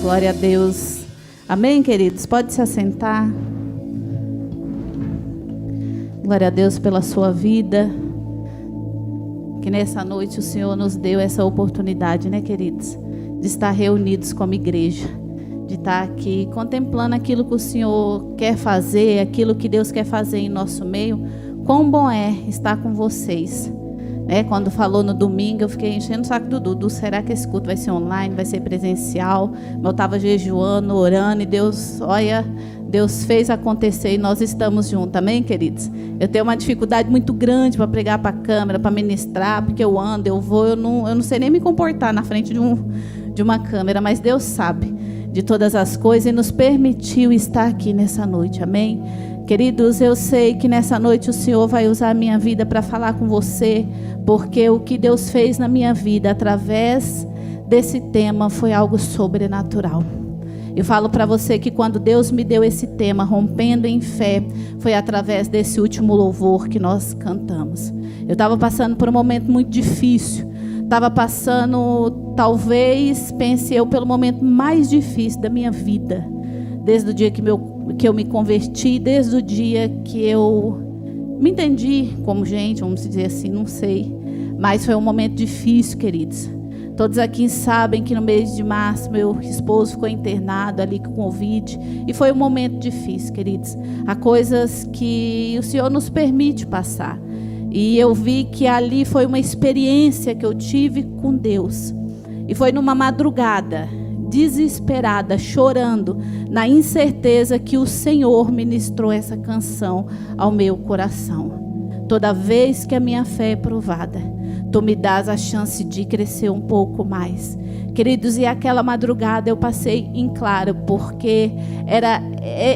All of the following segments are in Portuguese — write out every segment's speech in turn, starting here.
Glória a Deus. Amém, queridos? Pode se assentar. Glória a Deus pela sua vida. Que nessa noite o Senhor nos deu essa oportunidade, né, queridos? De estar reunidos como igreja. De estar aqui contemplando aquilo que o Senhor quer fazer, aquilo que Deus quer fazer em nosso meio. Quão bom é estar com vocês. Quando falou no domingo, eu fiquei enchendo o saco do Dudu. Será que esse culto vai ser online, vai ser presencial? Eu estava jejuando, orando, e Deus, olha, Deus fez acontecer e nós estamos juntos. Amém, queridos? Eu tenho uma dificuldade muito grande para pregar para a câmera, para ministrar, porque eu ando, eu vou, eu não sei nem me comportar na frente de uma câmera, mas Deus sabe de todas as coisas e nos permitiu estar aqui nessa noite. Amém? Queridos, eu sei que nessa noite o Senhor vai usar a minha vida para falar com você, porque o que Deus fez na minha vida através desse tema foi algo sobrenatural. Eu falo para você que quando Deus me deu esse tema, rompendo em fé, foi através desse último louvor que nós cantamos. Eu estava passando por um momento muito difícil. Estava passando, talvez, pense eu, pelo momento mais difícil da minha vida. Desde o dia que eu me converti, desde o dia que eu me entendi como gente, vamos dizer assim, não sei. Mas foi um momento difícil, queridos. Todos aqui sabem que no mês de março, meu esposo ficou internado ali com Covid. E foi um momento difícil, queridos. Há coisas que o Senhor nos permite passar. E eu vi que ali foi uma experiência que eu tive com Deus. E foi numa madrugada, desesperada, chorando, na incerteza que o Senhor ministrou essa canção ao meu coração. Toda vez que a minha fé é provada, tu me dás a chance de crescer um pouco mais. Queridos, e aquela madrugada eu passei em claro, porque era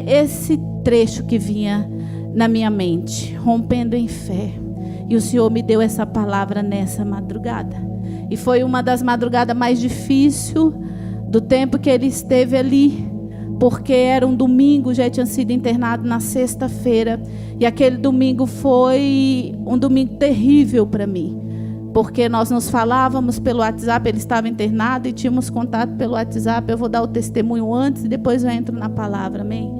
esse trecho que vinha na minha mente, rompendo em fé. E o Senhor me deu essa palavra nessa madrugada. E foi uma das madrugadas mais difíceis do tempo que ele esteve ali, porque era um domingo, já tinha sido internado na sexta-feira, e aquele domingo foi um domingo terrível para mim, porque nós nos falávamos pelo WhatsApp, ele estava internado e tínhamos contato pelo WhatsApp. Eu vou dar o testemunho antes e depois eu entro na palavra, amém?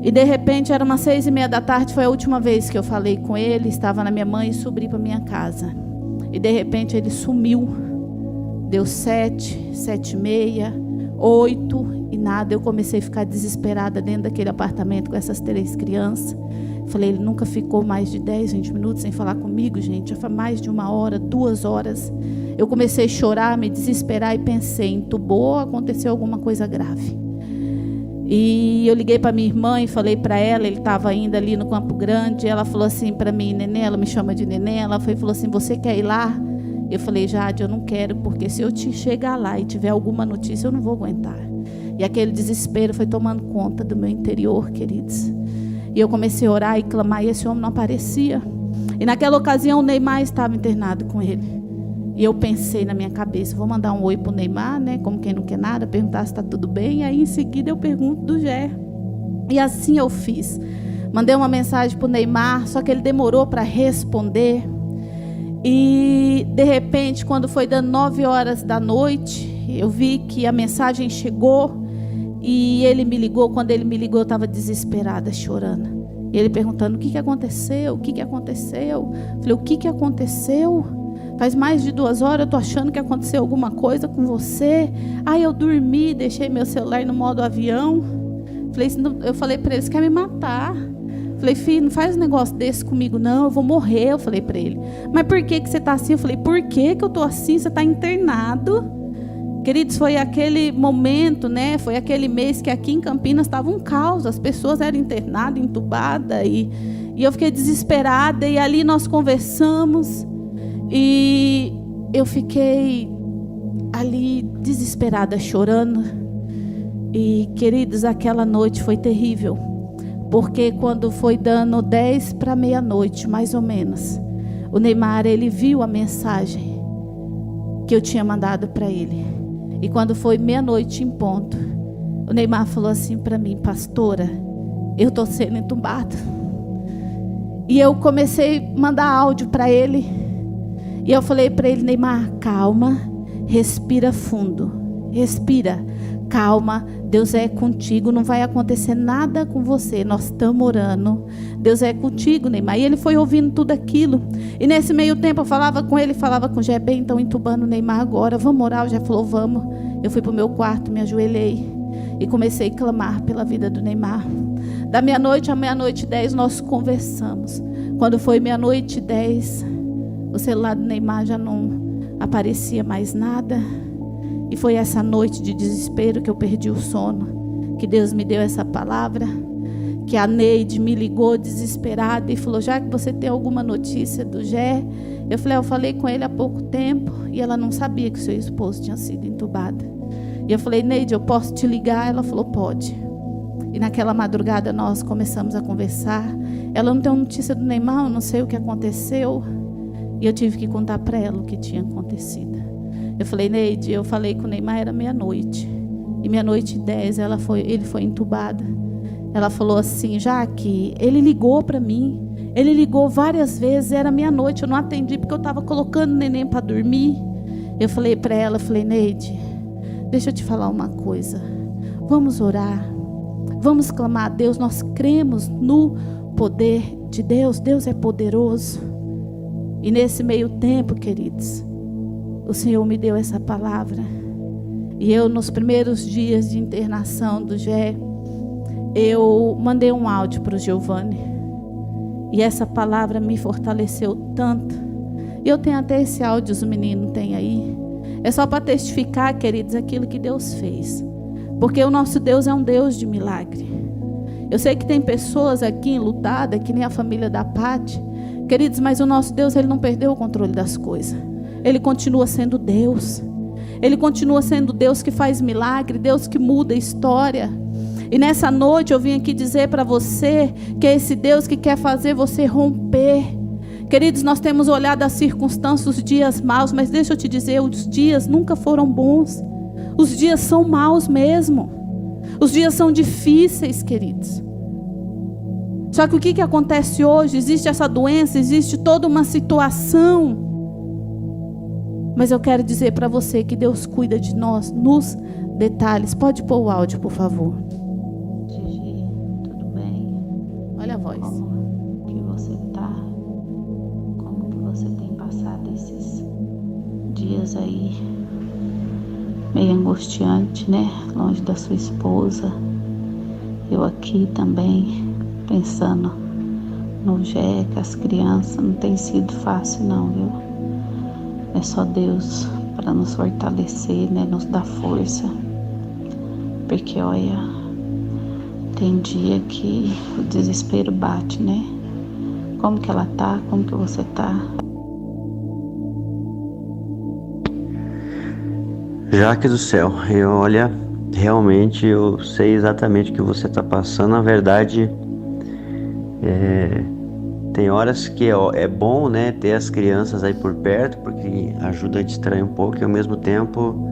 E de repente era umas 6:30 da tarde, foi a última vez que eu falei com ele, estava na minha mãe e subi para minha casa, e de repente ele sumiu. Deu 7, 7:30, 8 e nada. Eu comecei a ficar desesperada dentro daquele apartamento com essas 3 crianças. Falei, ele nunca ficou mais de 10, 20 minutos sem falar comigo, gente. Já foi mais de 1 hora, 2 horas. Eu comecei a chorar, me desesperar e pensei, entubou, aconteceu alguma coisa grave. E eu liguei para minha irmã e falei para ela, ele estava ainda ali no Campo Grande. Ela falou assim para mim, Nenê, ela me chama de Nenê. Ela falou assim, você quer ir lá? Eu falei, Jade, eu não quero, porque se eu chegar lá e tiver alguma notícia, eu não vou aguentar. E aquele desespero foi tomando conta do meu interior, queridos. E eu comecei a orar e clamar, e esse homem não aparecia. E naquela ocasião, o Neymar estava internado com ele. E eu pensei na minha cabeça, vou mandar um oi pro Neymar, né? Como quem não quer nada, perguntar se está tudo bem. E aí, em seguida, eu pergunto do Gé. E assim eu fiz. Mandei uma mensagem pro Neymar, só que ele demorou para responder. E de repente, quando foi dando 9 horas da noite, eu vi que a mensagem chegou e ele me ligou. Quando ele me ligou, eu estava desesperada, chorando. E ele perguntando, o que aconteceu? O que aconteceu? Eu falei, o que aconteceu? Faz mais de 2 horas, eu estou achando que aconteceu alguma coisa com você. Aí eu dormi, deixei meu celular no modo avião. Eu falei para ele, você quer me matar? Falei, filho, não faz um negócio desse comigo, não, eu vou morrer. Eu falei para ele, mas por que você está assim? Eu falei, por que eu estou assim? Você está internado. Queridos, foi aquele momento, né? Foi aquele mês que aqui em Campinas estava um caos. As pessoas eram internadas, entubadas. E eu fiquei desesperada. E ali nós conversamos. E eu fiquei ali desesperada, chorando. E, queridos, aquela noite foi terrível. Porque quando foi dando 10 para meia-noite, mais ou menos, o Neymar, ele viu a mensagem que eu tinha mandado para ele. E quando foi meia-noite em ponto, o Neymar falou assim para mim, pastora, eu estou sendo entubado. E eu comecei a mandar áudio para ele. E eu falei para ele, Neymar, calma, respira fundo. Respira. calma, Deus é contigo, não vai acontecer nada com você, nós estamos orando, Deus é contigo, Neymar. E ele foi ouvindo tudo aquilo, e nesse meio tempo eu falava com ele, falava com o Gé, bem, estão entubando o Neymar agora, vamos orar? O Gé falou, vamos. Eu fui para o meu quarto, me ajoelhei e comecei a clamar pela vida do Neymar. Da meia-noite à meia-noite e 10 nós conversamos. Quando foi meia-noite e 10, o celular do Neymar já não aparecia mais nada. E foi essa noite de desespero que eu perdi o sono, que Deus me deu essa palavra, que a Neide me ligou desesperada e falou, já que você tem alguma notícia do Gé? Eu falei, eu falei com ele há pouco tempo e ela não sabia que o seu esposo tinha sido entubado. E eu falei, Neide, eu posso te ligar? Ela falou, pode. E naquela madrugada nós começamos a conversar. Ela não tem notícia do Neymar, eu não sei o que aconteceu. E eu tive que contar para ela o que tinha acontecido. Eu falei, Neide, eu falei com o Neymar, era meia-noite. E meia-noite e 10 ele foi entubado. Ela falou assim, Jaque, ele ligou para mim. Ele ligou várias vezes, era meia-noite, eu não atendi porque eu estava colocando o neném para dormir. Eu falei para ela, falei, Neide, deixa eu te falar uma coisa. Vamos orar. Vamos clamar a Deus. Nós cremos no poder de Deus. Deus é poderoso. E nesse meio tempo, queridos, o Senhor me deu essa palavra. E eu, nos primeiros dias de internação do Gé, eu mandei um áudio para o Giovanni. E essa palavra me fortaleceu tanto. E eu tenho até esse áudio, os meninos têm aí. É só para testificar, queridos, aquilo que Deus fez. Porque o nosso Deus é um Deus de milagre. Eu sei que tem pessoas aqui enlutadas, que nem a família da Pati. Queridos, mas o nosso Deus, Ele não perdeu o controle das coisas. Ele continua sendo Deus. Ele continua sendo Deus que faz milagre, Deus que muda a história. E nessa noite eu vim aqui dizer para você que é esse Deus que quer fazer você romper. Queridos, nós temos olhado as circunstâncias, os dias maus, mas deixa eu te dizer, os dias nunca foram bons. Os dias são maus mesmo. Os dias são difíceis, queridos. Só que o que acontece hoje? Existe essa doença, existe toda uma situação. Mas eu quero dizer para você que Deus cuida de nós nos detalhes. Pode pôr o áudio, por favor. Gigi, tudo bem? Olha a voz. Como que você tá? Como que você tem passado esses dias aí? Meio angustiante, né? Longe da sua esposa. Eu aqui também, pensando no Gé, que as crianças. Não tem sido fácil não, viu? É só Deus para nos fortalecer, né? Nos dar força. Porque, olha, tem dia que o desespero bate, né? Como que ela tá? Como que você tá? Jaque do céu, olha, realmente eu sei exatamente o que você está passando. Na verdade, tem horas que é bom, né, ter as crianças aí por perto, porque ajuda a distrair um pouco e ao mesmo tempo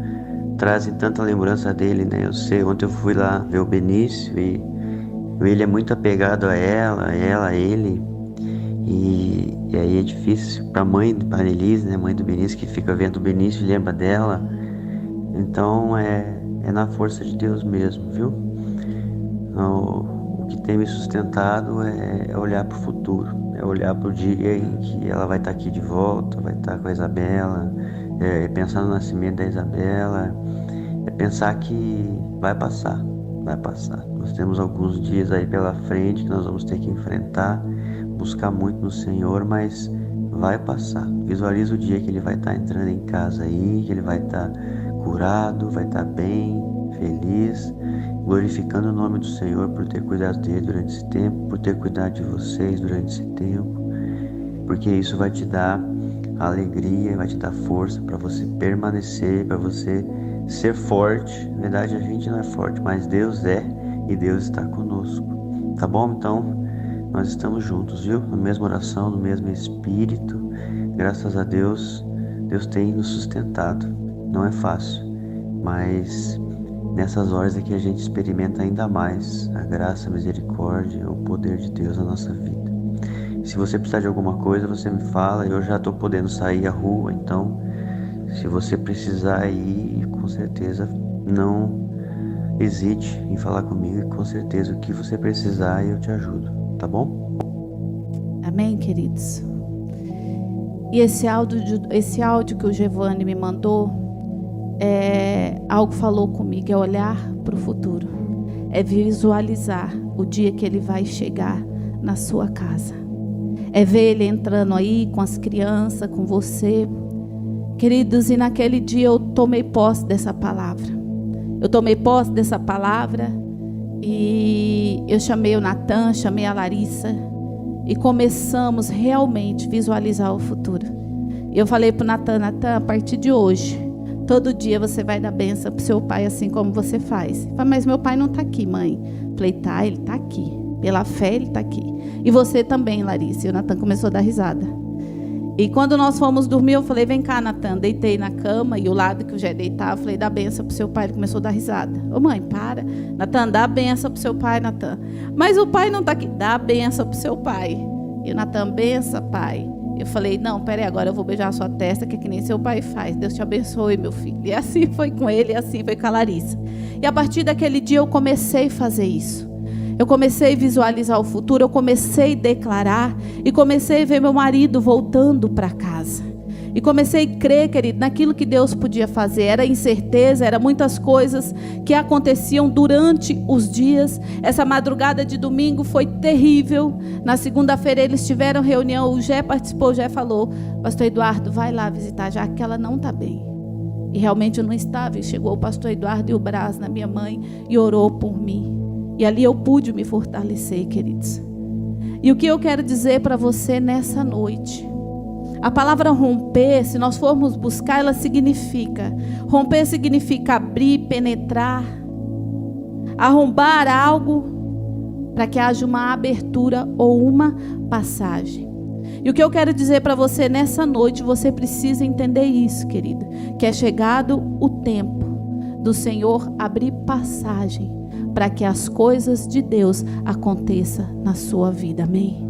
trazem tanta lembrança dele, né? Eu sei, ontem eu fui lá ver o Benício e ele é muito apegado a ela, a ele. E aí é difícil para a mãe, para a Elise, né, mãe do Benício, que fica vendo o Benício e lembra dela. Então é na força de Deus mesmo, viu? O que tem me sustentado é olhar para o futuro, é olhar para o dia em que ela vai estar aqui de volta, vai estar com a Isabela, é pensar no nascimento da Isabela, é pensar que vai passar. Nós temos alguns dias aí pela frente que nós vamos ter que enfrentar, buscar muito no Senhor, mas vai passar. Visualiza o dia que ele vai estar entrando em casa aí, que ele vai estar curado, vai estar bem, feliz, glorificando o nome do Senhor por ter cuidado dele durante esse tempo, por ter cuidado de vocês durante esse tempo, porque isso vai te dar alegria, vai te dar força para você permanecer, para você ser forte. Na verdade, a gente não é forte, mas Deus é, e Deus está conosco, tá bom? Então, nós estamos juntos, viu? Na mesma oração, no mesmo espírito. Graças a Deus, Deus tem nos sustentado. Não é fácil, mas nessas horas é que a gente experimenta ainda mais a graça, a misericórdia, o poder de Deus na nossa vida. Se você precisar de alguma coisa, você me fala. Eu já estou podendo sair à rua, então se você precisar ir, com certeza não hesite em falar comigo, e com certeza o que você precisar eu te ajudo, tá bom? Amém, queridos? E esse áudio que o Giovanni me mandou, algo falou comigo, é olhar para o futuro, é visualizar o dia que ele vai chegar na sua casa, é ver ele entrando aí com as crianças, com você, queridos. E naquele dia eu tomei posse dessa palavra, e eu chamei o Natan, chamei a Larissa, e começamos realmente a visualizar o futuro. E eu falei para o Natan, a partir de hoje, todo dia você vai dar bênção para o seu pai, assim como você faz. Ele falou, mas meu pai não está aqui, mãe. Eu falei, tá, ele está aqui. Pela fé, ele está aqui. E você também, Larissa. E o Natan começou a dar risada. E quando nós fomos dormir, eu falei, vem cá, Natan. Deitei na cama, e o lado que eu já deitava, eu falei, dá bênção para o seu pai. Ele começou a dar risada. Ô mãe, para. Natan, dá bênção para o seu pai, Natan. Mas o pai não está aqui. Dá bênção para o seu pai. E o Natan, benção, pai. Eu falei, não, peraí, agora eu vou beijar a sua testa, que é que nem seu pai faz. Deus te abençoe, meu filho. E assim foi com ele, e assim foi com a Larissa. E a partir daquele dia eu comecei a fazer isso. Eu comecei a visualizar o futuro, eu comecei a declarar, e comecei a ver meu marido voltando para casa. E comecei a crer, querido, naquilo que Deus podia fazer. Era incerteza, era muitas coisas que aconteciam durante os dias. Essa madrugada de domingo foi terrível. Na segunda-feira eles tiveram reunião, o Gé participou, o Gé falou, pastor Eduardo, vai lá visitar, já que ela não está bem. E realmente eu não estava, e chegou o pastor Eduardo e o Brás na minha mãe e orou por mim. E ali eu pude me fortalecer, queridos. E o que eu quero dizer para você nessa noite, a palavra romper, se nós formos buscar, ela significa, romper significa abrir, penetrar, arrombar algo para que haja uma abertura ou uma passagem. E o que eu quero dizer para você nessa noite, você precisa entender isso, querido, que é chegado o tempo do Senhor abrir passagem para que as coisas de Deus aconteçam na sua vida, amém?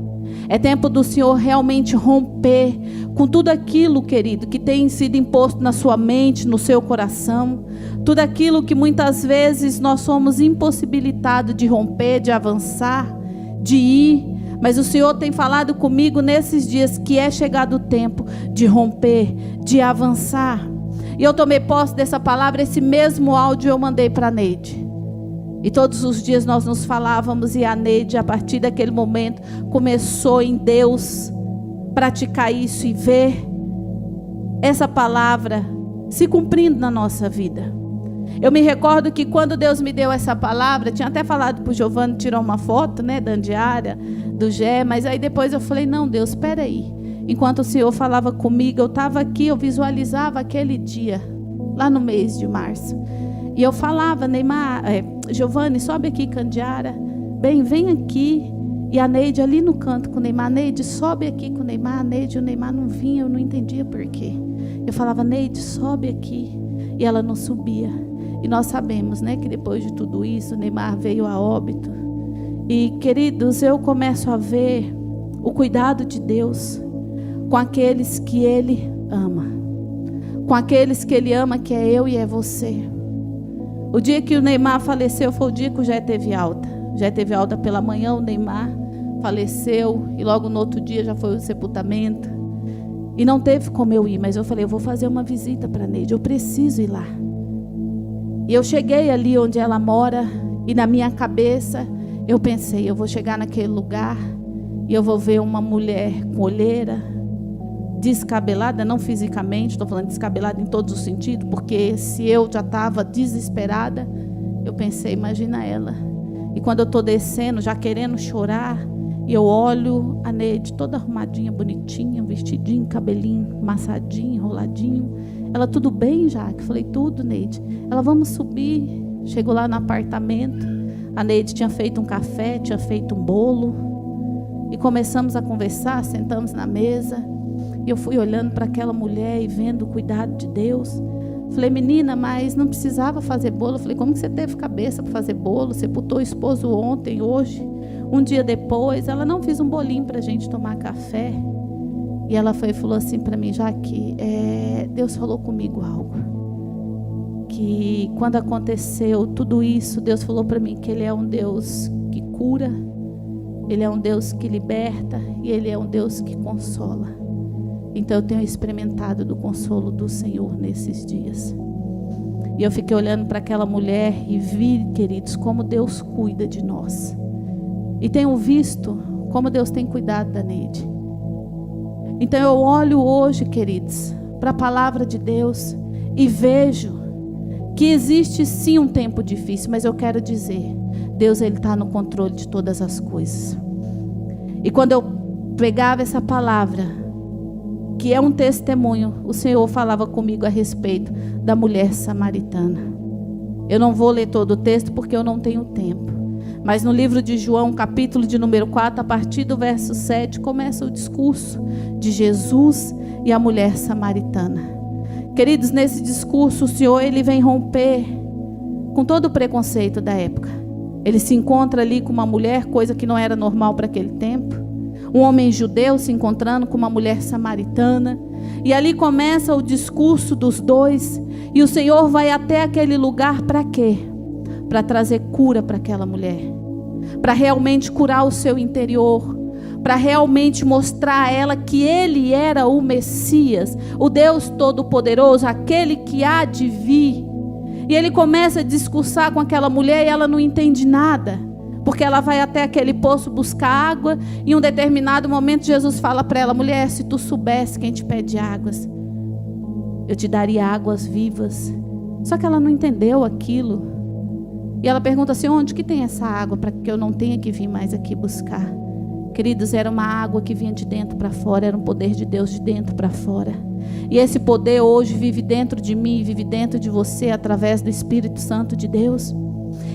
É tempo do Senhor realmente romper com tudo aquilo, querido, que tem sido imposto na sua mente, no seu coração. Tudo aquilo que muitas vezes nós somos impossibilitados de romper, de avançar, de ir. Mas o Senhor tem falado comigo nesses dias que é chegado o tempo de romper, de avançar. E eu tomei posse dessa palavra, esse mesmo áudio eu mandei para a Neide. E todos os dias nós nos falávamos, e a Neide, a partir daquele momento, começou em Deus praticar isso e ver essa palavra se cumprindo na nossa vida. Eu me recordo que quando Deus me deu essa palavra, tinha até falado para o Giovanni tirar uma foto, né, da Andiara, do Gé, mas aí depois eu falei, não, Deus, espera aí. Enquanto o Senhor falava comigo, eu estava aqui, eu visualizava aquele dia, lá no mês de março. E eu falava, Neymar, Giovanni, sobe aqui, Candiara. Bem, vem aqui. E a Neide ali no canto com o Neymar. Neide, sobe aqui com o Neymar. Neide, o Neymar não vinha, eu não entendia por quê. Eu falava, Neide, sobe aqui. E ela não subia. E nós sabemos, né, que depois de tudo isso, o Neymar veio a óbito. E, queridos, eu começo a ver o cuidado de Deus com aqueles que Ele ama. Com aqueles que Ele ama, que é eu e é você. O dia que o Neymar faleceu foi o dia que o Jé teve alta. O Jé teve alta pela manhã, o Neymar faleceu. E logo no outro dia já foi o sepultamento. E não teve como eu ir, mas eu falei, eu vou fazer uma visita para a Neide, eu preciso ir lá. E eu cheguei ali onde ela mora, e na minha cabeça eu pensei, eu vou chegar naquele lugar e eu vou ver uma mulher com olheira, descabelada, não fisicamente, estou falando descabelada em todos os sentidos, porque se eu já estava desesperada, eu pensei, imagina ela. E quando eu estou descendo, já querendo chorar, e eu olho a Neide toda arrumadinha, bonitinha, vestidinho, cabelinho amassadinho, enroladinho. Ela, tudo bem, Jaque? Falei, tudo, Neide. Ela, vamos subir. Chegou lá no apartamento. A Neide tinha feito um café, tinha feito um bolo. E começamos a conversar, sentamos na mesa. E eu fui olhando para aquela mulher e vendo o cuidado de Deus. Falei, menina, mas não precisava fazer bolo. Falei, como que você teve cabeça para fazer bolo? Sepultou o esposo ontem, hoje. Um dia depois, ela não fez um bolinho para a gente tomar café. E ela foi e falou assim para mim, Jaque, Deus falou comigo algo. que quando aconteceu tudo isso, Deus falou para mim que Ele é um Deus que cura, Ele é um Deus que liberta e Ele é um Deus que consola. Então eu tenho experimentado do consolo do Senhor nesses dias. E eu fiquei olhando para aquela mulher e vi, queridos, como Deus cuida de nós. E tenho visto como Deus tem cuidado da Neide. Então eu olho hoje, queridos, para a palavra de Deus e vejo que existe sim um tempo difícil, mas eu quero dizer, Deus, Ele está no controle de todas as coisas. E quando eu pegava essa palavra, que é um testemunho, o Senhor falava comigo a respeito da mulher samaritana. Eu não vou ler todo o texto porque eu não tenho tempo. Mas no livro de João, capítulo de número 4, a partir do verso 7, começa o discurso de Jesus e a mulher samaritana. Queridos, nesse discurso, o Senhor, Ele vem romper com todo o preconceito da época. Ele se encontra ali com uma mulher, coisa que não era normal para aquele tempo. Um homem judeu se encontrando com uma mulher samaritana. E ali começa o discurso dos dois. E o Senhor vai até aquele lugar para quê? Para trazer cura para aquela mulher. Para realmente curar o seu interior. Para realmente mostrar a ela que Ele era o Messias, o Deus Todo-Poderoso, aquele que há de vir. E Ele começa a discursar com aquela mulher e ela não entende nada. Porque ela vai até aquele poço buscar água. E em um determinado momento Jesus fala para ela: mulher, se tu soubesse quem te pede águas, eu te daria águas vivas. Só que ela não entendeu aquilo. E ela pergunta assim: onde que tem essa água para que eu não tenha que vir mais aqui buscar? Queridos, era uma água que vinha de dentro para fora. Era um poder de Deus de dentro para fora. E esse poder hoje vive dentro de mim, vive dentro de você através do Espírito Santo de Deus.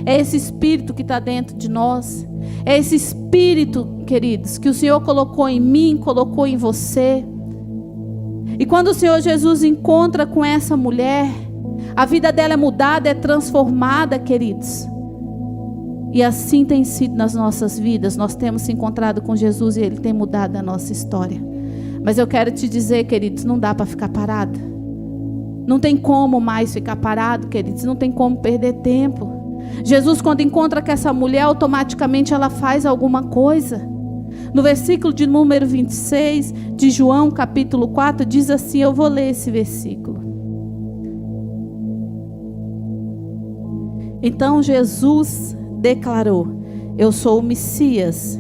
É esse Espírito que está dentro de nós. É esse Espírito, queridos, que o Senhor colocou em mim, colocou em você. E quando o Senhor Jesus encontra com essa mulher, a vida dela é mudada, é transformada, queridos. E assim tem sido nas nossas vidas. Nós temos se encontrado com Jesus e Ele tem mudado a nossa história. Mas eu quero te dizer, queridos, não dá para ficar parado. Não tem como mais ficar parado, queridos. Não tem como perder tempo. Jesus, quando encontra com essa mulher, automaticamente ela faz alguma coisa. No versículo de número 26 de João, capítulo 4, diz assim, eu vou ler esse versículo. Então Jesus declarou: eu sou o Messias,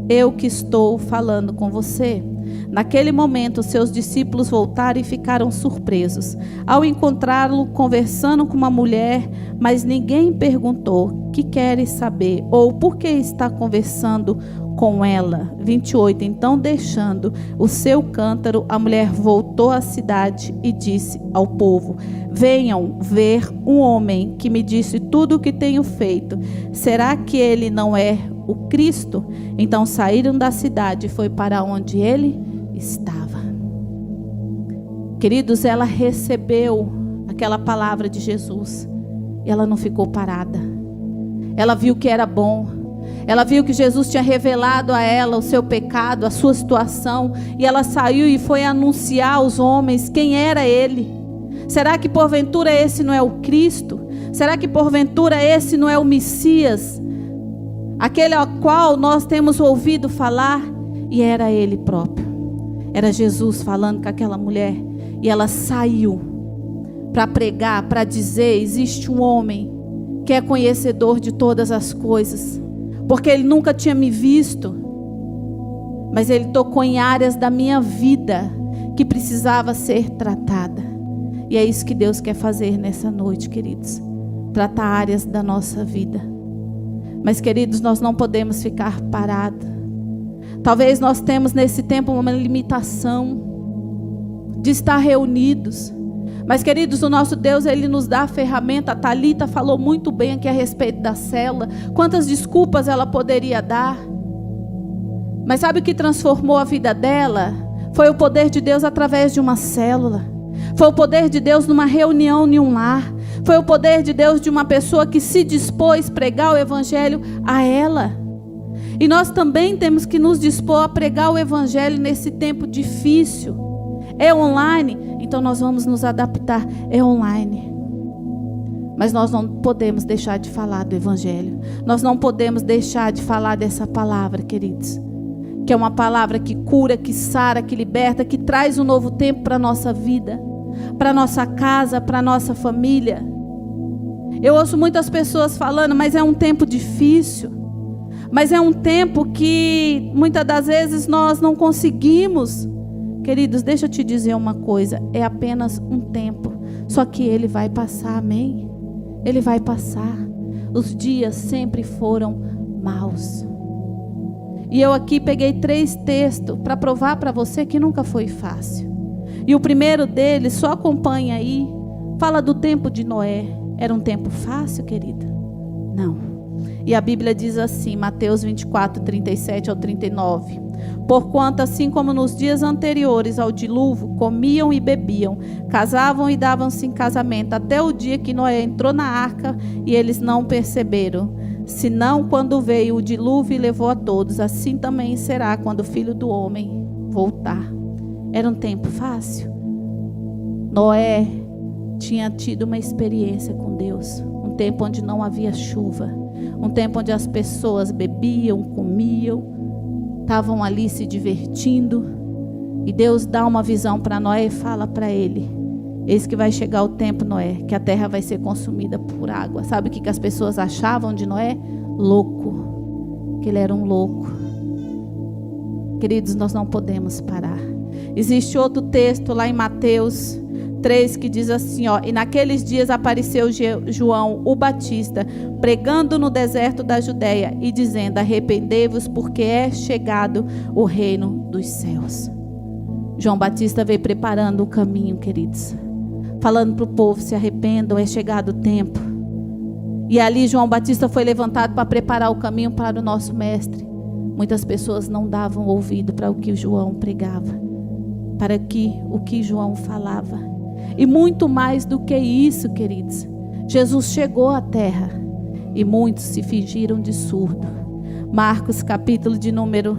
eu que estou falando com você. Naquele momento, seus discípulos voltaram e ficaram surpresos ao encontrá-lo conversando com uma mulher, mas ninguém perguntou: que queres saber? Ou por que está conversando com ela? 28. Então, deixando o seu cântaro, a mulher voltou à cidade e disse ao povo: venham ver um homem que me disse tudo o que tenho feito. Será que ele não é o Cristo? Então saíram da cidade e foi para onde ele estava. Queridos, ela recebeu aquela palavra de Jesus e ela não ficou parada. Ela viu que era bom. Ela viu que Jesus tinha revelado a ela o seu pecado, a sua situação, e ela saiu e foi anunciar aos homens quem era ele. Será que porventura esse não é o Cristo? Será que porventura esse não é o Messias? Aquele ao qual nós temos ouvido falar. E era ele próprio. Era Jesus falando com aquela mulher. E ela saiu para pregar, para dizer: existe um homem que é conhecedor de todas as coisas. Porque ele nunca tinha me visto, mas ele tocou em áreas da minha vida que precisava ser tratada. E é isso que Deus quer fazer nessa noite, queridos. Tratar áreas da nossa vida. Mas, queridos, nós não podemos ficar parados. Talvez nós temos nesse tempo uma limitação de estar reunidos. Mas, queridos, o nosso Deus, Ele nos dá a ferramenta. A Thalita falou muito bem aqui a respeito da célula. Quantas desculpas ela poderia dar. Mas sabe o que transformou a vida dela? Foi o poder de Deus através de uma célula. Foi o poder de Deus numa reunião em um lar. Foi o poder de Deus de uma pessoa que se dispôs a pregar o evangelho a ela. E nós também temos que nos dispor a pregar o evangelho nesse tempo difícil. É online? Então nós vamos nos adaptar. É online. Mas nós não podemos deixar de falar do Evangelho. Nós não podemos deixar de falar dessa palavra, queridos. Que é uma palavra que cura, que sara, que liberta, que traz um novo tempo para a nossa vida, para a nossa casa, para a nossa família. Eu ouço muitas pessoas falando, mas é um tempo difícil. Mas é um tempo que muitas das vezes nós não conseguimos. Queridos, deixa eu te dizer uma coisa. É apenas um tempo. Só que ele vai passar, amém? Ele vai passar. Os dias sempre foram maus. E eu aqui peguei 3 textos para provar para você que nunca foi fácil. E o primeiro deles, só acompanha aí, fala do tempo de Noé. Era um tempo fácil, querida? Não. E a Bíblia diz assim, Mateus 24, 37 ao 39. Porquanto, assim como nos dias anteriores ao dilúvio, comiam e bebiam, casavam e davam-se em casamento, até o dia que Noé entrou na arca, e eles não perceberam. Senão quando veio o dilúvio e levou a todos, assim também será quando o Filho do Homem voltar. Era um tempo fácil? Noé tinha tido uma experiência com Deus. Um tempo onde não havia chuva. Um tempo onde as pessoas bebiam, comiam, estavam ali se divertindo. E Deus dá uma visão para Noé e fala para ele: eis que vai chegar o tempo, Noé, que a terra vai ser consumida por água. Sabe o que as pessoas achavam de Noé? Louco. Que ele era um louco. Queridos, nós não podemos parar. Existe outro texto lá em Mateus 3 que diz assim, ó: e naqueles dias apareceu João o Batista, pregando no deserto da Judeia e dizendo: arrependei-vos, porque é chegado o reino dos céus. João Batista veio preparando o caminho, queridos, falando para o povo: se arrependam, é chegado o tempo. E ali João Batista foi levantado para preparar o caminho para o nosso mestre. Muitas pessoas não davam ouvido para o que o João pregava, para o que João falava. E muito mais do que isso, queridos, Jesus chegou à terra e muitos se fingiram de surdo. Marcos capítulo de número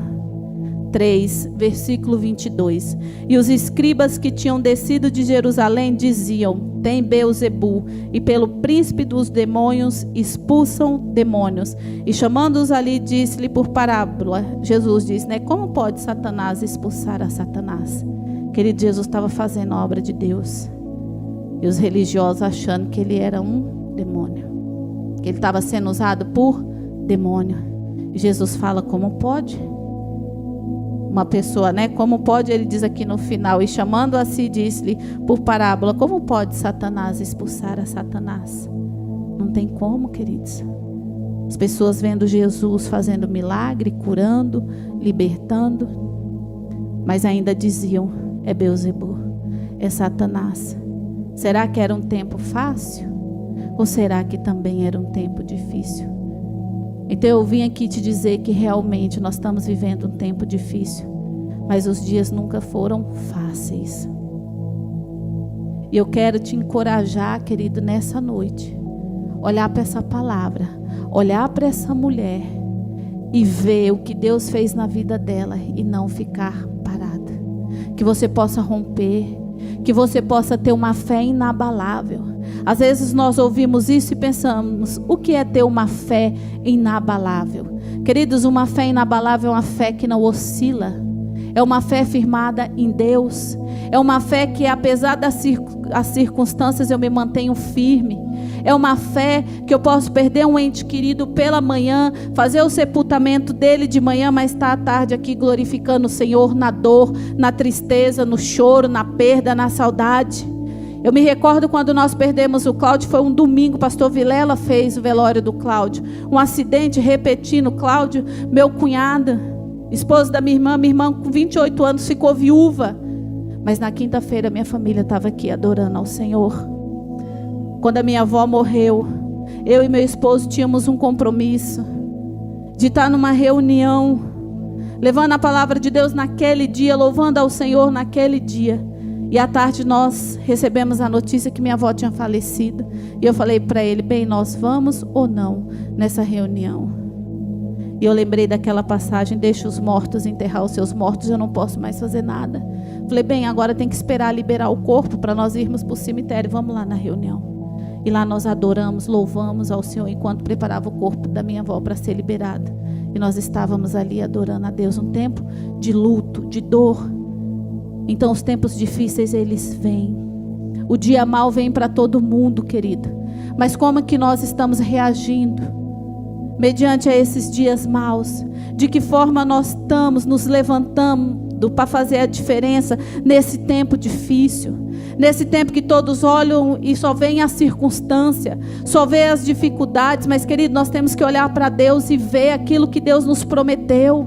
3, versículo 22. E os escribas que tinham descido de Jerusalém diziam: tem Beelzebu, e pelo príncipe dos demônios expulsam demônios. E chamando-os ali, disse-lhe por parábola, Jesus disse, né? Como pode Satanás expulsar a Satanás? Querido, Jesus estava fazendo a obra de Deus. E os religiosos achando que ele era um demônio, que ele estava sendo usado por demônio. E Jesus fala: como pode? Uma pessoa, né? Como pode? Ele diz aqui no final: e chamando a si, disse-lhe por parábola: como pode Satanás expulsar a Satanás? Não tem como, queridos. As pessoas vendo Jesus fazendo milagre, curando, libertando, mas ainda diziam: é Beelzebu, é Satanás. Será que era um tempo fácil? Ou será que também era um tempo difícil? Então eu vim aqui te dizer que realmente nós estamos vivendo um tempo difícil, mas os dias nunca foram fáceis. E eu quero te encorajar, querido, nessa noite, olhar para essa palavra, olhar para essa mulher e ver o que Deus fez na vida dela e não ficar parada. Que você possa romper, que você possa ter uma fé inabalável. Às vezes nós ouvimos isso e pensamos: o que é ter uma fé inabalável? Queridos, uma fé inabalável é uma fé que não oscila. É uma fé firmada em Deus. É uma fé que, apesar das circunstâncias, eu me mantenho firme. É uma fé que eu posso perder um ente querido pela manhã, fazer o sepultamento dele de manhã, mas estar à tarde aqui glorificando o Senhor na dor, na tristeza, no choro, na perda, na saudade. Eu me recordo quando nós perdemos o Cláudio, foi um domingo, o pastor Vilela fez o velório do Cláudio. Um acidente repetindo, Cláudio, meu cunhado, esposo da minha irmã com 28 anos ficou viúva. Mas na quinta-feira minha família estava aqui adorando ao Senhor. Quando a minha avó morreu, eu e meu esposo tínhamos um compromisso de estar numa reunião, levando a palavra de Deus naquele dia, louvando ao Senhor naquele dia. E à tarde nós recebemos a notícia que minha avó tinha falecido. E eu falei para ele: bem, nós vamos ou não nessa reunião? E eu lembrei daquela passagem: deixa os mortos enterrar os seus mortos, eu não posso mais fazer nada. Falei: bem, agora tem que esperar liberar o corpo para nós irmos para o cemitério, vamos lá na reunião. E lá nós adoramos, louvamos ao Senhor enquanto preparava o corpo da minha avó para ser liberada. E nós estávamos ali adorando a Deus. Um tempo de luto, de dor. Então os tempos difíceis, eles vêm. O dia mau vem para todo mundo, querida. Mas como é que nós estamos reagindo mediante a esses dias maus? De que forma nós estamos nos levantando para fazer a diferença nesse tempo difícil? Nesse tempo que todos olham e só veem a circunstância, só vê as dificuldades. Mas, querido, nós temos que olhar para Deus e ver aquilo que Deus nos prometeu.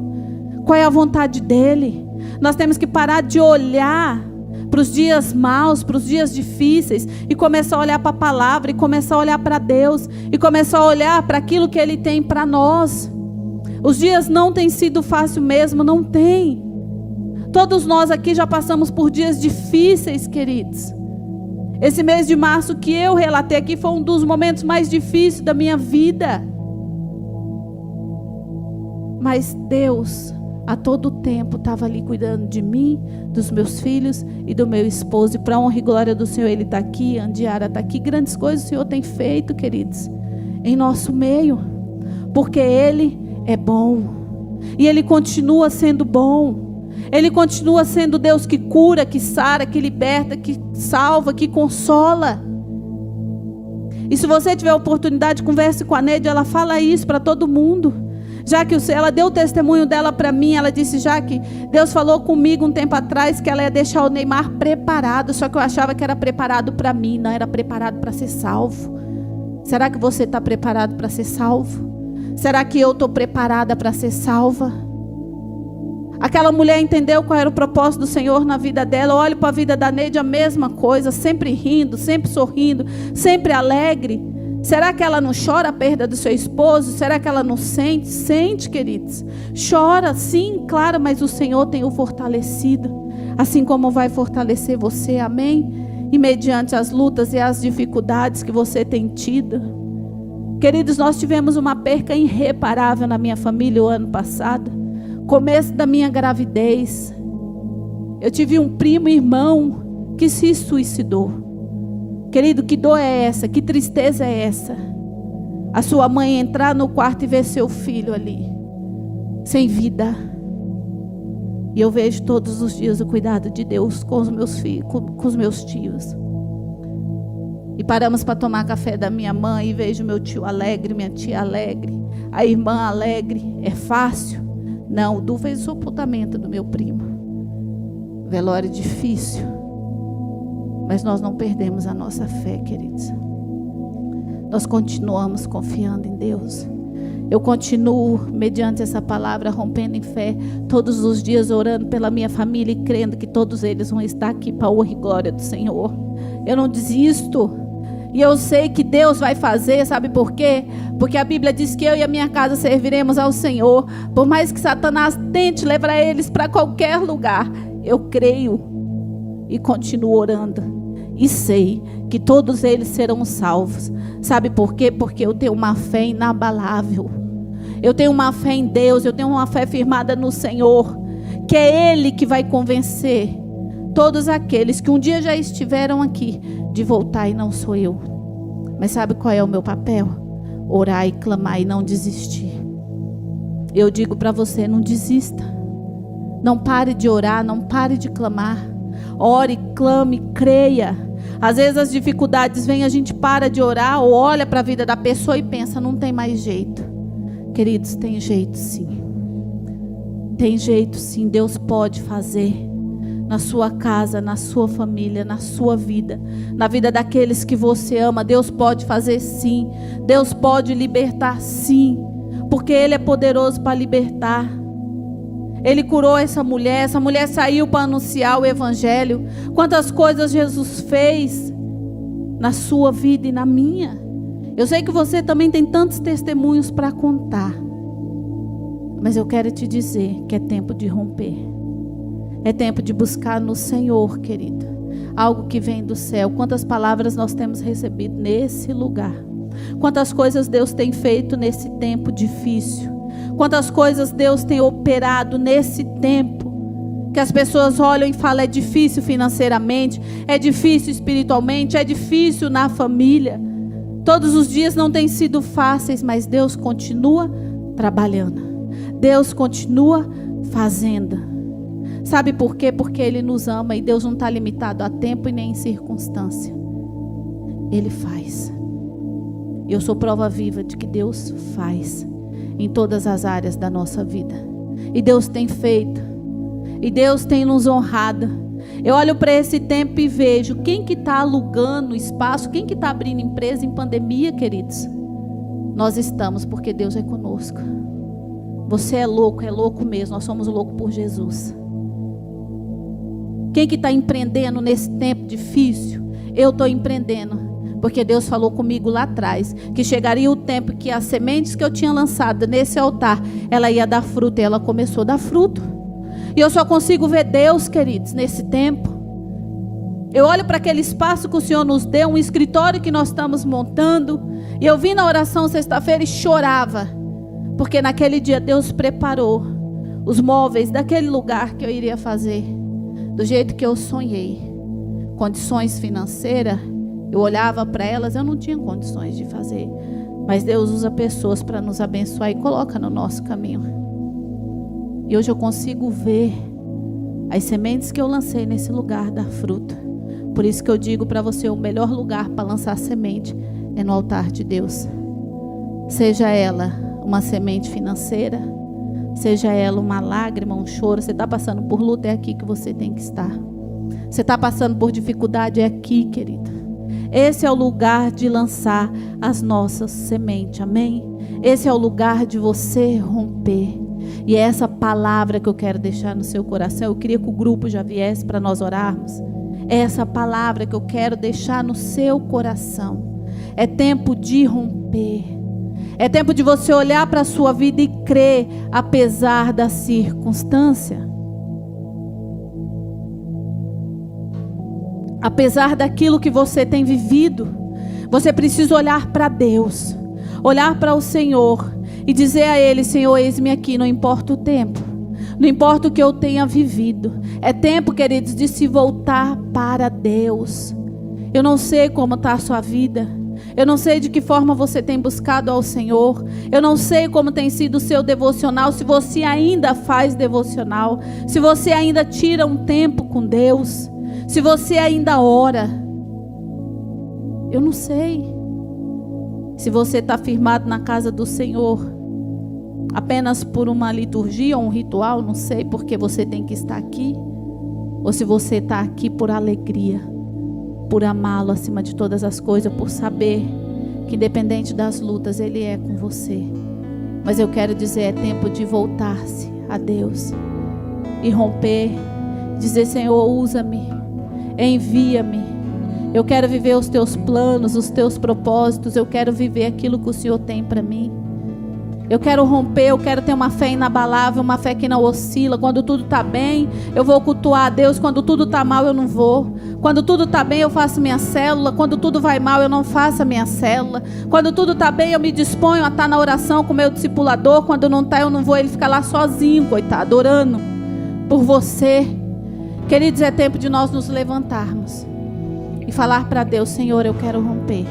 Qual é a vontade dEle? Nós temos que parar de olhar para os dias maus, para os dias difíceis, e começar a olhar para a palavra, e começar a olhar para Deus, e começar a olhar para aquilo que Ele tem para nós. Os dias não têm sido fácil mesmo, não tem. Todos nós aqui já passamos por dias difíceis, queridos. Esse mês de março que eu relatei aqui foi um dos momentos mais difíceis da minha vida. Mas Deus, a todo tempo, estava ali cuidando de mim, dos meus filhos e do meu esposo. E para a honra e glória do Senhor, Ele está aqui, a Andiara está aqui. Grandes coisas o Senhor tem feito, queridos, em nosso meio. Porque Ele é bom. E Ele continua sendo bom. Ele continua sendo Deus que cura, que sara, que liberta, que salva, que consola. E se você tiver oportunidade, converse com a Neide, ela fala isso para todo mundo. Já que ela deu o testemunho dela para mim, ela disse já que Deus falou comigo um tempo atrás que ela ia deixar o Neymar preparado, só que eu achava que era preparado para mim, não era preparado para ser salvo. Será que você está preparado para ser salvo? Será que eu estou preparada para ser salva? Aquela mulher entendeu qual era o propósito do Senhor na vida dela. Eu olho para a vida da Neide, a mesma coisa, sempre rindo, sempre sorrindo, sempre alegre. Será que ela não chora a perda do seu esposo? Será que ela não sente? Sente, queridos. Chora, sim, claro, mas o Senhor tem o fortalecido, assim como vai fortalecer você, amém? E mediante as lutas e as dificuldades que você tem tido. Queridos, nós tivemos uma perca irreparável na minha família o ano passado. Começo da minha gravidez, eu tive um primo irmão que se suicidou. Querido, que dor é essa? Que tristeza é essa? A sua mãe entrar no quarto e ver seu filho ali, sem vida. E eu vejo todos os dias o cuidado de Deus com os meus filhos, com os meus tios. E paramos para tomar café da minha mãe e vejo meu tio alegre, minha tia alegre, a irmã alegre. É fácil? Não, o fez o sepultamento do meu primo. Velório difícil. Mas nós não perdemos a nossa fé, queridos. Nós continuamos confiando em Deus. Eu continuo, mediante essa palavra, rompendo em fé, todos os dias orando pela minha família e crendo que todos eles vão estar aqui para a honra e glória do Senhor. Eu não desisto. E eu sei que Deus vai fazer, sabe por quê? Porque a Bíblia diz que eu e a minha casa serviremos ao Senhor. Por mais que Satanás tente levar eles para qualquer lugar, eu creio e continuo orando. E sei que todos eles serão salvos. Sabe por quê? Porque eu tenho uma fé inabalável. Eu tenho uma fé em Deus, eu tenho uma fé firmada no Senhor. Que é Ele que vai convencer todos aqueles que um dia já estiveram aqui de voltar, e não sou eu. Mas sabe qual é o meu papel? Orar e clamar e não desistir. Eu digo para você, não desista. Não pare de orar, não pare de clamar. Ore, clame, creia. Às vezes as dificuldades vêm, a gente para de orar ou olha para a vida da pessoa e pensa, não tem mais jeito. Queridos, tem jeito sim. Tem jeito sim, Deus pode fazer. Na sua casa, na sua família, na sua vida, na vida daqueles que você ama, Deus pode fazer sim. Deus pode libertar sim, porque Ele é poderoso para libertar. Ele curou essa mulher saiu para anunciar o Evangelho. Quantas coisas Jesus fez na sua vida e na minha. Eu sei que você também tem tantos testemunhos para contar, mas eu quero te dizer que é tempo de romper. É tempo de buscar no Senhor, querido, algo que vem do céu. Quantas palavras nós temos recebido nesse lugar. Quantas coisas Deus tem feito nesse tempo difícil. Quantas coisas Deus tem operado nesse tempo. Que as pessoas olham e falam, é difícil financeiramente, é difícil espiritualmente, é difícil na família. Todos os dias não têm sido fáceis, mas Deus continua trabalhando. Deus continua fazendo. Sabe por quê? Porque Ele nos ama e Deus não está limitado a tempo e nem em circunstância. Ele faz. Eu sou prova viva de que Deus faz em todas as áreas da nossa vida. E Deus tem feito. E Deus tem nos honrado. Eu olho para esse tempo e vejo quem que está alugando espaço, quem que está abrindo empresa em pandemia, queridos. Nós estamos porque Deus é conosco. Você é louco mesmo. Nós somos loucos por Jesus. Quem que está empreendendo nesse tempo difícil? Eu estou empreendendo. Porque Deus falou comigo lá atrás, que chegaria o tempo que as sementes que eu tinha lançado nesse altar, ela ia dar fruto, e ela começou a dar fruto. E eu só consigo ver Deus, queridos, nesse tempo. Eu olho para aquele espaço que o Senhor nos deu, um escritório que nós estamos montando, e eu vim na oração sexta-feira e chorava, porque naquele dia Deus preparou os móveis daquele lugar que eu iria fazer, do jeito que eu sonhei. Condições financeiras, eu olhava para elas, eu não tinha condições de fazer. Mas Deus usa pessoas para nos abençoar e coloca no nosso caminho. E hoje eu consigo ver as sementes que eu lancei nesse lugar dar fruto. Por isso que eu digo para você, o melhor lugar para lançar semente é no altar de Deus. Seja ela uma semente financeira, seja ela uma lágrima, um choro. Você está passando por luta, é aqui que você tem que estar. Você está passando por dificuldade, é aqui, querido. Esse é o lugar de lançar as nossas sementes, amém? Esse é o lugar de você romper. E é essa palavra que eu quero deixar no seu coração. Eu queria que o grupo já viesse para nós orarmos. É essa palavra que eu quero deixar no seu coração. É tempo de romper. É tempo de você olhar para a sua vida e crer, apesar da circunstância. Apesar daquilo que você tem vivido, você precisa olhar para Deus, olhar para o Senhor e dizer a Ele: Senhor, eis-me aqui, não importa o tempo, não importa o que eu tenha vivido. É tempo, queridos, de se voltar para Deus. Eu não sei como está a sua vida, eu não sei de que forma você tem buscado ao Senhor, eu não sei como tem sido o seu devocional, se você ainda faz devocional, se você ainda tira um tempo com Deus, se você ainda ora. Eu não sei se você está firmado na casa do Senhor apenas por uma liturgia ou um ritual, não sei, porque você tem que estar aqui, ou se você está aqui por alegria, por amá-lo acima de todas as coisas, por saber que independente das lutas Ele é com você. Mas eu quero dizer, é tempo de voltar-se a Deus e romper, dizer: Senhor, usa-me, envia-me. Eu quero viver os teus planos, os teus propósitos. Eu quero viver aquilo que o Senhor tem para mim. Eu quero romper, eu quero ter uma fé inabalável, uma fé que não oscila. Quando tudo está bem, eu vou cultuar a Deus. Quando tudo está mal, eu não vou. Quando tudo está bem, eu faço minha célula. Quando tudo vai mal, eu não faço a minha célula. Quando tudo está bem, eu me disponho a estar na oração com o meu discipulador. Quando não está, eu não vou. Ele fica lá sozinho, coitado, orando por você. Queridos, é tempo de nós nos levantarmos e falar para Deus: Senhor, eu quero romper.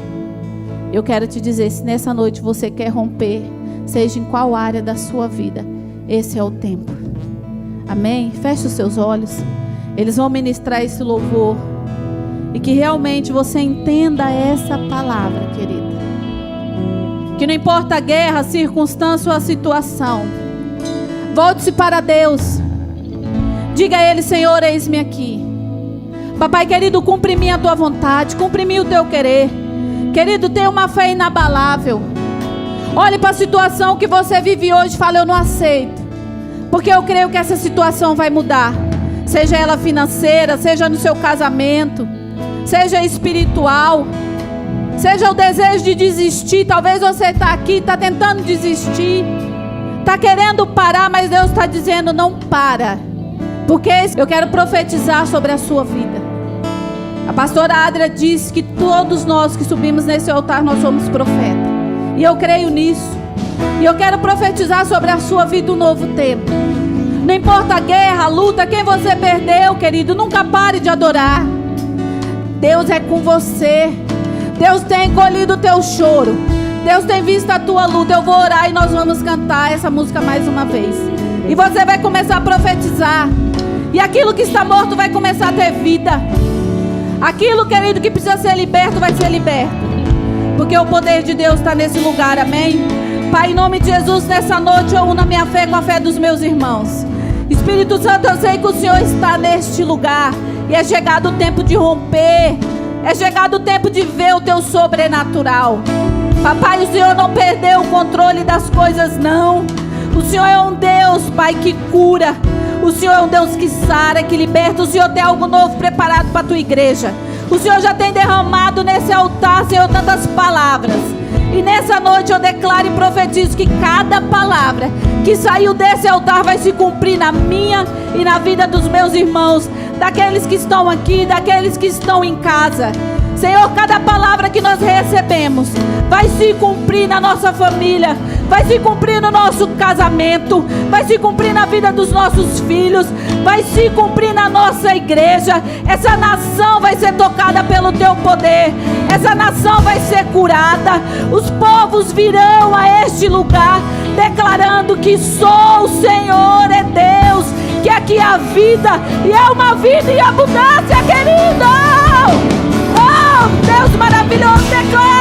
Eu quero te dizer, se nessa noite você quer romper, seja em qual área da sua vida, esse é o tempo. Amém? Feche os seus olhos. Eles vão ministrar esse louvor. E que realmente você entenda essa palavra, querida. Que não importa a guerra, a circunstância ou a situação, volte-se para Deus. Diga a Ele: Senhor, eis-me aqui. Papai querido, cumpre em mim a tua vontade, cumpre em mim o teu querer. Querido, tenha uma fé inabalável. Olhe para a situação que você vive hoje e fala: eu não aceito, porque eu creio que essa situação vai mudar. Seja ela financeira, seja no seu casamento, seja espiritual, seja o desejo de desistir. Talvez você está aqui, está tentando desistir, está querendo parar, mas Deus está dizendo: não para, porque eu quero profetizar sobre a sua vida. A pastora Adria disse que todos nós que subimos nesse altar, nós somos profetas. E eu creio nisso. E eu quero profetizar sobre a sua vida um novo tempo. Não importa a guerra, a luta, quem você perdeu, querido, nunca pare de adorar. Deus é com você. Deus tem colhido o teu choro. Deus tem visto a tua luta. Eu vou orar e nós vamos cantar essa música mais uma vez. E você vai começar a profetizar. E aquilo que está morto vai começar a ter vida. Aquilo, querido, que precisa ser liberto, vai ser liberto. Porque o poder de Deus está nesse lugar, amém? Pai, em nome de Jesus, nessa noite eu uno a minha fé com a fé dos meus irmãos. Espírito Santo, eu sei que o Senhor está neste lugar. E é chegado o tempo de romper. É chegado o tempo de ver o teu sobrenatural. Papai, o Senhor não perdeu o controle das coisas, não. O Senhor é um Deus, Pai, que cura. O Senhor é um Deus que sara, que liberta. O Senhor tem algo novo preparado para a tua igreja. O Senhor já tem derramado nesse altar, Senhor, tantas palavras. E nessa noite eu declaro e profetizo que cada palavra que saiu desse altar vai se cumprir na minha e na vida dos meus irmãos, daqueles que estão aqui, daqueles que estão em casa. Senhor, cada palavra que nós recebemos vai se cumprir na nossa família, vai se cumprir no nosso casamento, vai se cumprir na vida dos nossos filhos, vai se cumprir na nossa igreja. Essa nação vai ser tocada pelo teu poder, essa nação vai ser curada. Os povos virão a este lugar declarando que só o Senhor é Deus, que aqui há vida e é uma vida em abundância, querido. Oh, Deus maravilhoso, declara.